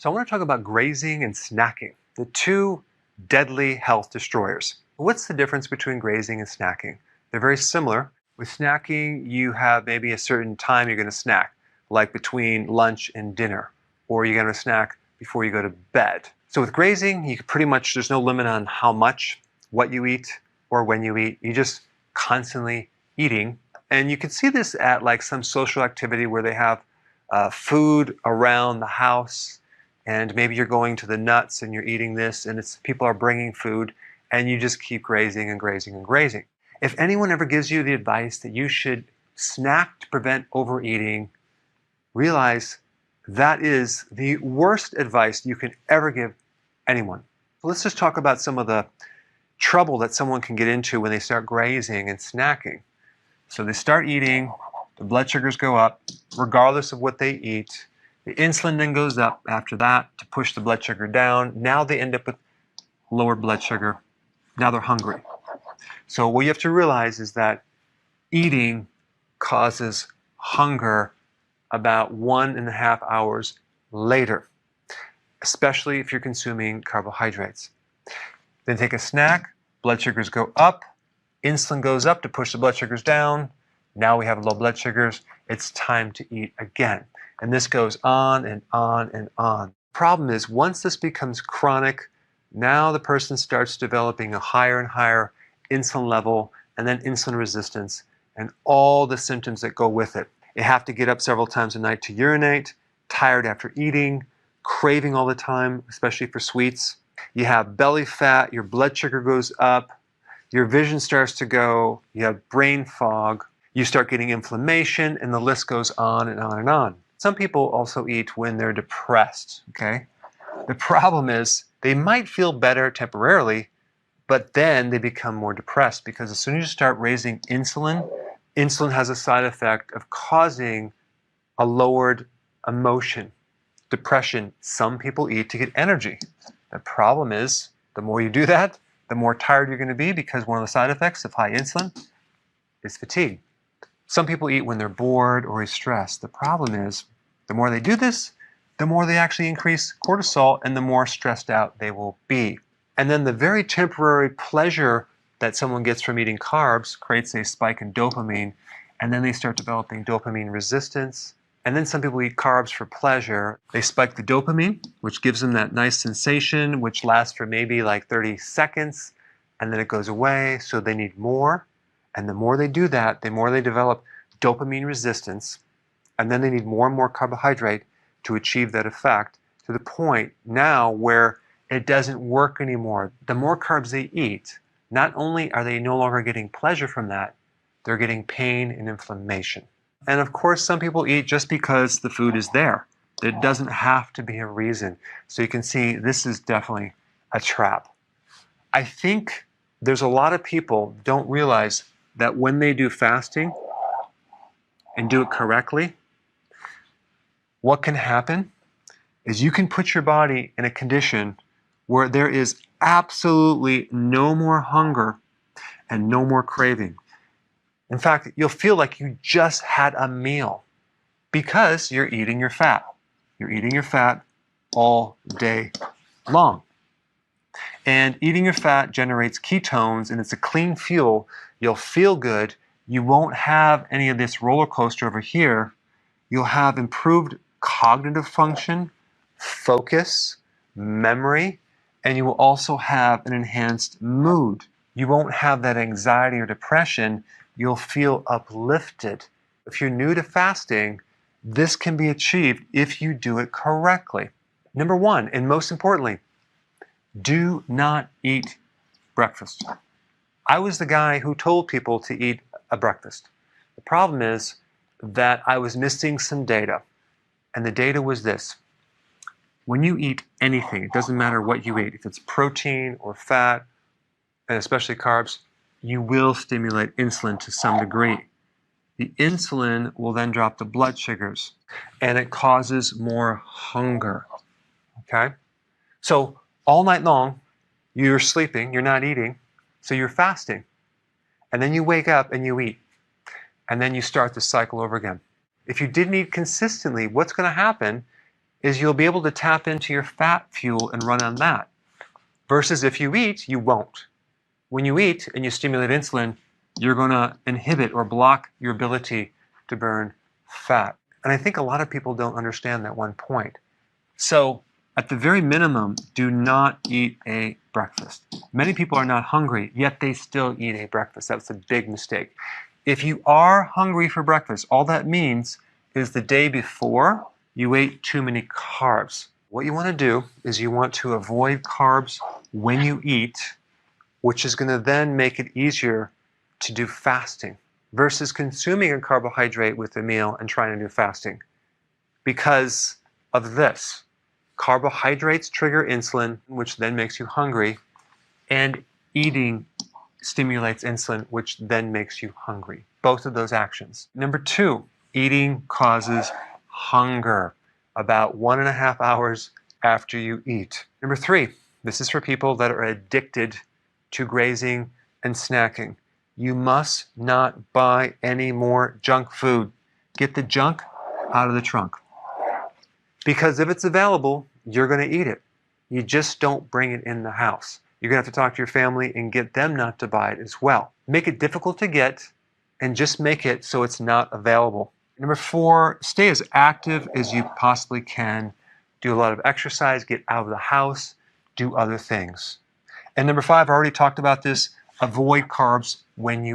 So I want to talk about grazing and snacking, the two deadly health destroyers. What's the difference between grazing and snacking? They're very similar. With snacking, you have maybe a certain time you're going to snack, like between lunch and dinner, or you're going to snack before you go to bed. So with grazing, you can pretty much, there's no limit on how much, what you eat, or when you eat. You're just constantly eating. And you can see this at like some social activity where they have food around the house, and maybe you're going to the nuts and you're eating this, and it's people are bringing food, and you just keep grazing and grazing and grazing. If anyone ever gives you the advice that you should snack to prevent overeating, realize that is the worst advice you can ever give anyone. So let's just talk about some of the trouble that someone can get into when they start grazing and snacking. So they start eating, the blood sugars go up, regardless of what they eat. The insulin then goes up after that to push the blood sugar down. Now they end up with lower blood sugar. Now they're hungry. So what you have to realize is that eating causes hunger about 1.5 hours later, especially if you're consuming carbohydrates. Then take a snack, blood sugars go up, insulin goes up to push the blood sugars down. Now we have low blood sugars. It's time to eat again. And this goes on and on and on. Problem is, once this becomes chronic, now the person starts developing a higher and higher insulin level, and then insulin resistance, and all the symptoms that go with it. You have to get up several times a night to urinate, tired after eating, craving all the time, especially for sweets. You have belly fat, your blood sugar goes up, your vision starts to go, you have brain fog, you start getting inflammation, and the list goes on and on and on. Some people also eat when they're depressed, okay? The problem is they might feel better temporarily, but then they become more depressed because as soon as you start raising insulin, insulin has a side effect of causing a lowered emotion, depression. Some people eat to get energy. The problem is the more you do that, the more tired you're going to be because one of the side effects of high insulin is fatigue. Some people eat when they're bored or stressed. The problem is the more they do this, the more they actually increase cortisol and the more stressed out they will be. And then the very temporary pleasure that someone gets from eating carbs creates a spike in dopamine, and then they start developing dopamine resistance. And then some people eat carbs for pleasure. They spike the dopamine, which gives them that nice sensation, which lasts for maybe like 30 seconds, and then it goes away, so they need more. And the more they do that, the more they develop dopamine resistance, and then they need more and more carbohydrate to achieve that effect, to the point now where it doesn't work anymore. The more carbs they eat, not only are they no longer getting pleasure from that, they're getting pain and inflammation. And of course, some people eat just because the food is there. There doesn't have to be a reason. So you can see this is definitely a trap. I think there's a lot of people don't realize that when they do fasting and do it correctly, what can happen is you can put your body in a condition where there is absolutely no more hunger and no more craving. In fact, you'll feel like you just had a meal because you're eating your fat. You're eating your fat all day long. And eating your fat generates ketones, and it's a clean fuel. You'll feel good. You won't have any of this roller coaster over here. You'll have improved cognitive function, focus, memory, and you will also have an enhanced mood. You won't have that anxiety or depression. You'll feel uplifted. If you're new to fasting, this can be achieved if you do it correctly. Number one, and most importantly, do not eat breakfast. I was the guy who told people to eat a breakfast. The problem is that I was missing some data, and the data was this. When you eat anything, it doesn't matter what you eat, if it's protein or fat, and especially carbs, you will stimulate insulin to some degree. The insulin will then drop the blood sugars, and it causes more hunger. Okay? So all night long, you're sleeping, you're not eating, so you're fasting. And then you wake up and you eat. And then you start the cycle over again. If you didn't eat consistently, what's going to happen is you'll be able to tap into your fat fuel and run on that. Versus if you eat, you won't. When you eat and you stimulate insulin, you're going to inhibit or block your ability to burn fat. And I think a lot of people don't understand that one point. So, at the very minimum, do not eat a breakfast. Many people are not hungry, yet they still eat a breakfast. That's a big mistake. If you are hungry for breakfast, all that means is the day before you ate too many carbs. What you want to do is you want to avoid carbs when you eat, which is going to then make it easier to do fasting versus consuming a carbohydrate with a meal and trying to do fasting. Because of this, carbohydrates trigger insulin, which then makes you hungry, and eating stimulates insulin, which then makes you hungry. Both of those actions. Number 2, eating causes hunger about 1.5 hours after you eat. Number 3, this is for people that are addicted to grazing and snacking. You must not buy any more junk food. Get the junk out of the trunk. Because if it's available, you're going to eat it. You just don't bring it in the house. You're going to have to talk to your family and get them not to buy it as well. Make it difficult to get and just make it so it's not available. Number 4, stay as active as you possibly can. Do a lot of exercise, get out of the house, do other things. And number 5, I already talked about this, avoid carbs when you